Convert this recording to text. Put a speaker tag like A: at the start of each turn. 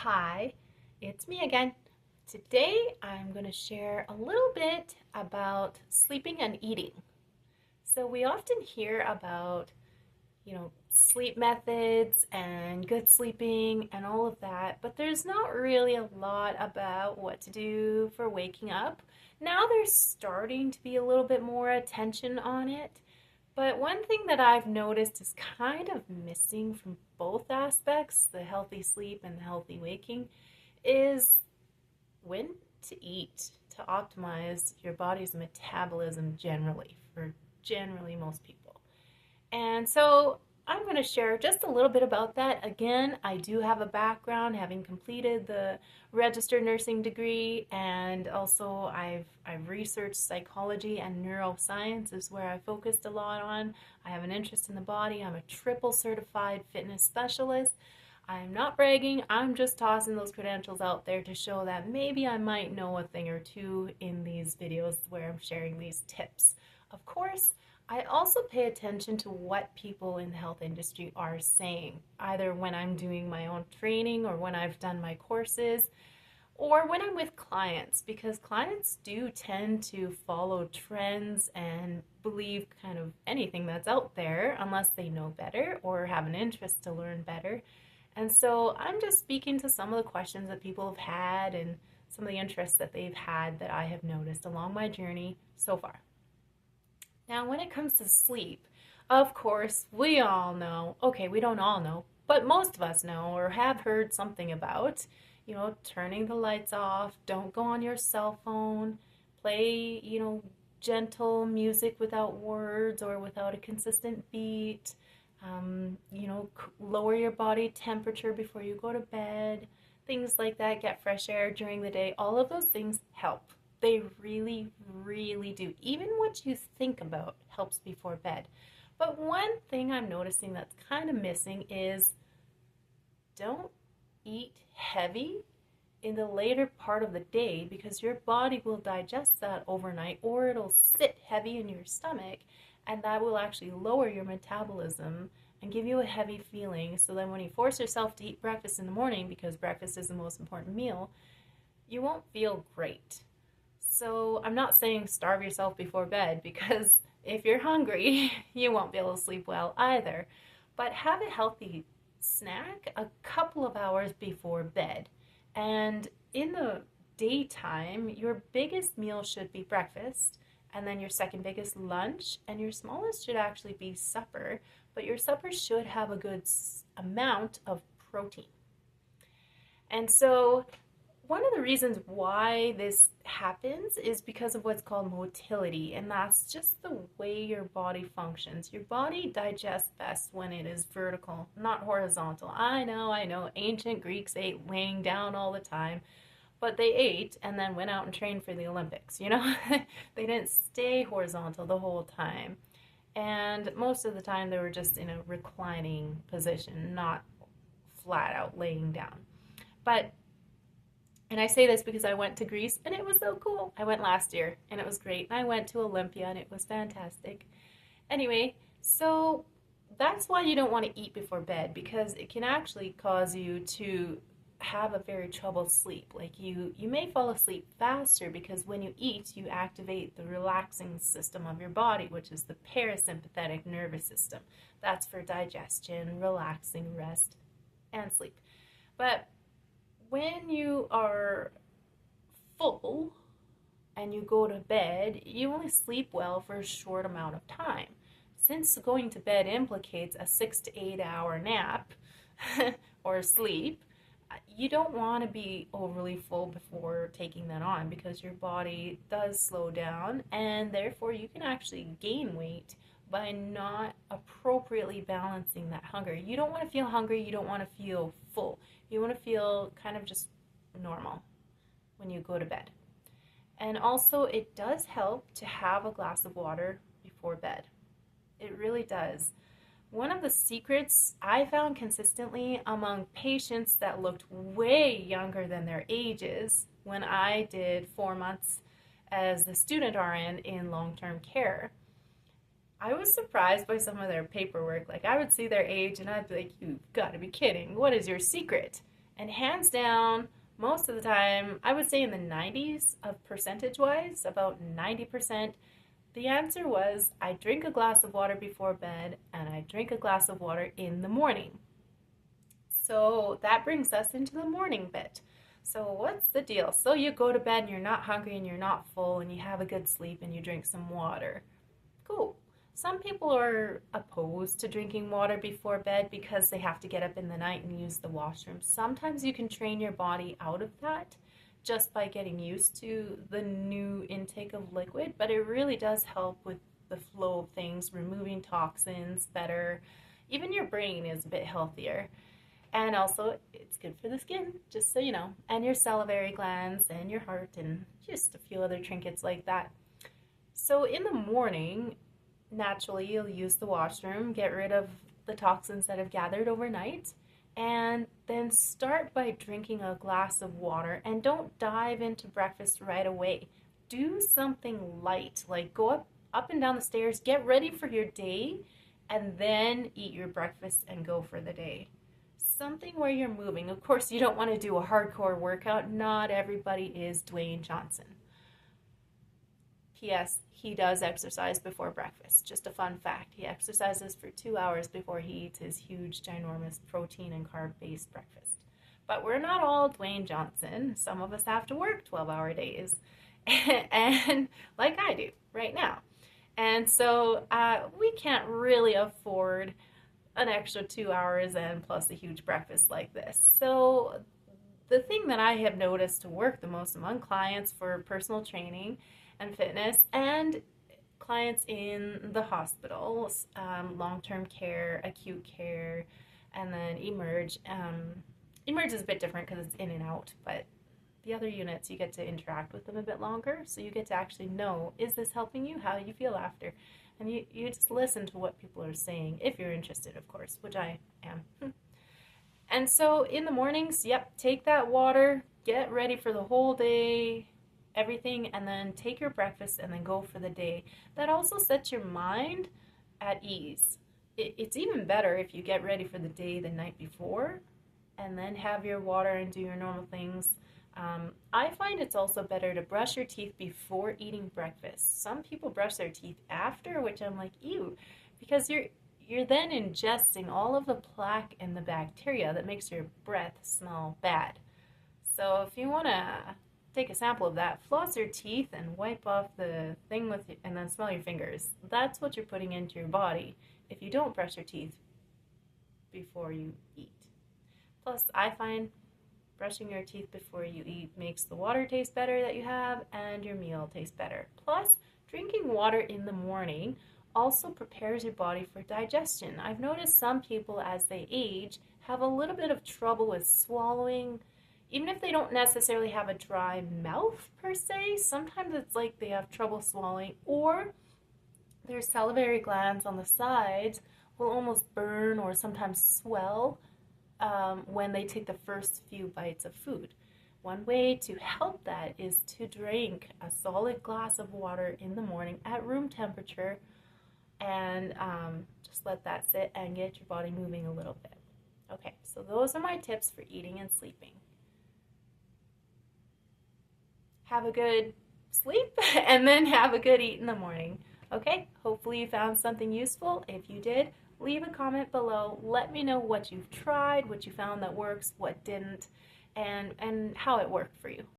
A: Hi, it's me again. Today I'm going to share a little bit about sleeping and eating. So we often hear about, sleep methods and good sleeping and all of that, but there's not really a lot about what to do for waking up. Now there's starting to be a little bit more attention on it, but one thing that I've noticed is kind of missing from both aspects, the healthy sleep and the healthy waking, is when to eat to optimize your body's metabolism generally, for generally most people. And so I'm going to share just a little bit about that. Again, I do have a background having completed the registered nursing degree, and also I've researched psychology and neuroscience is where I focused a lot on. I have an interest in the body. I'm a triple certified fitness specialist. I'm not bragging, I'm just tossing those credentials out there to show that maybe I might know a thing or two in these videos where I'm sharing these tips. Of course, I also pay attention to what people in the health industry are saying, either when I'm doing my own training or when I've done my courses or when I'm with clients, because clients do tend to follow trends and believe kind of anything that's out there unless they know better or have an interest to learn better. And so I'm just speaking to some of the questions that people have had and some of the interests that they've had that I have noticed along my journey so far. Now, when it comes to sleep, of course, we all know, okay, we don't all know, but most of us know or have heard something about, turning the lights off, don't go on your cell phone, play, gentle music without words or without a consistent beat, lower your body temperature before you go to bed, things like that, get fresh air during the day. All of those things help. They really, really do. Even what you think about helps before bed. But one thing I'm noticing that's kind of missing is don't eat heavy in the later part of the day because your body will digest that overnight or it'll sit heavy in your stomach and that will actually lower your metabolism and give you a heavy feeling. So then when you force yourself to eat breakfast in the morning, because breakfast is the most important meal, you won't feel great. So I'm not saying starve yourself before bed because if you're hungry, you won't be able to sleep well either. But have a healthy snack a couple of hours before bed. And in the daytime, your biggest meal should be breakfast, and then your second biggest lunch, and your smallest should actually be supper. But your supper should have a good amount of protein. And so one of the reasons why this happens is because of what's called motility, and that's just the way your body functions. Your body digests best when it is vertical, not horizontal. I know, ancient Greeks ate laying down all the time, but they ate and then went out and trained for the Olympics, They didn't stay horizontal the whole time. And most of the time they were just in a reclining position, not flat out laying down. And I say this because I went to Greece and it was so cool. I went last year and it was great. And I went to Olympia and it was fantastic. Anyway, so that's why you don't want to eat before bed because it can actually cause you to have a very troubled sleep. Like you may fall asleep faster because when you eat, you activate the relaxing system of your body, which is the parasympathetic nervous system. That's for digestion, relaxing, rest, and sleep. But when you are full and you go to bed, you only sleep well for a short amount of time. Since going to bed implicates a 6 to 8 hour nap or sleep, you don't want to be overly full before taking that on because your body does slow down and therefore you can actually gain weight by not appropriately balancing that hunger. You don't want to feel hungry, you don't want to feel full. You want to feel kind of just normal when you go to bed. And also, it does help to have a glass of water before bed. It really does. One of the secrets I found consistently among patients that looked way younger than their ages when I did 4 months as the student RN in long-term care, I was surprised by some of their paperwork. Like, I would see their age and I'd be like, you've got to be kidding. What is your secret? And hands down, most of the time, I would say in the 90s of percentage wise, about 90%, the answer was I drink a glass of water before bed and I drink a glass of water in the morning. So that brings us into the morning bit. So what's the deal? So you go to bed and you're not hungry and you're not full and you have a good sleep and you drink some water. Cool. Some people are opposed to drinking water before bed because they have to get up in the night and use the washroom. Sometimes you can train your body out of that just by getting used to the new intake of liquid, but it really does help with the flow of things, removing toxins better. Even your brain is a bit healthier. And also, it's good for the skin, just so you know, and your salivary glands and your heart and just a few other trinkets like that. So in the morning, naturally, you'll use the washroom, get rid of the toxins that have gathered overnight, and then start by drinking a glass of water. And don't dive into breakfast right away. Do something light, like go up and down the stairs, get ready for your day, and then eat your breakfast and go for the day. Something where you're moving. Of course, you don't want to do a hardcore workout. Not everybody is Dwayne Johnson. P.S. He does exercise before breakfast. Just a fun fact. He exercises for 2 hours before he eats his huge, ginormous protein and carb-based breakfast. But we're not all Dwayne Johnson. Some of us have to work 12-hour days, and like I do right now. And so we can't really afford an extra 2 hours and plus a huge breakfast like this. So the thing that I have noticed to work the most among clients for personal training and fitness and clients in the hospitals, long-term care, acute care, and then Emerge. Emerge is a bit different because it's in and out, but the other units you get to interact with them a bit longer, so you get to actually know, is this helping you? How do you feel after? And you just listen to what people are saying, if you're interested, of course, which I am. And so in the mornings, yep, take that water, get ready for the whole day, everything, and then take your breakfast and then go for the day. That also sets your mind at ease. It's even better if you get ready for the day the night before and then have your water and do your normal things. I find it's also better to brush your teeth before eating breakfast. Some people brush their teeth after, which I'm like, ew, because you're then ingesting all of the plaque and the bacteria that makes your breath smell bad. So if you want to take a sample of that, floss your teeth and wipe off the thing and then smell your fingers. That's what you're putting into your body if you don't brush your teeth before you eat. Plus, I find brushing your teeth before you eat makes the water taste better that you have and your meal taste better. Plus, drinking water in the morning also prepares your body for digestion. I've noticed some people as they age have a little bit of trouble with swallowing, even if they don't necessarily have a dry mouth per se. Sometimes it's like they have trouble swallowing, or their salivary glands on the sides will almost burn or sometimes swell when they take the first few bites of food. One way to help that is to drink a solid glass of water in the morning at room temperature and just let that sit and get your body moving a little bit. Okay, so those are my tips for eating and sleeping. Have a good sleep and then have a good eat in the morning. Okay, hopefully you found something useful. If you did, leave a comment below. Let me know what you've tried, what you found that works, what didn't, and how it worked for you.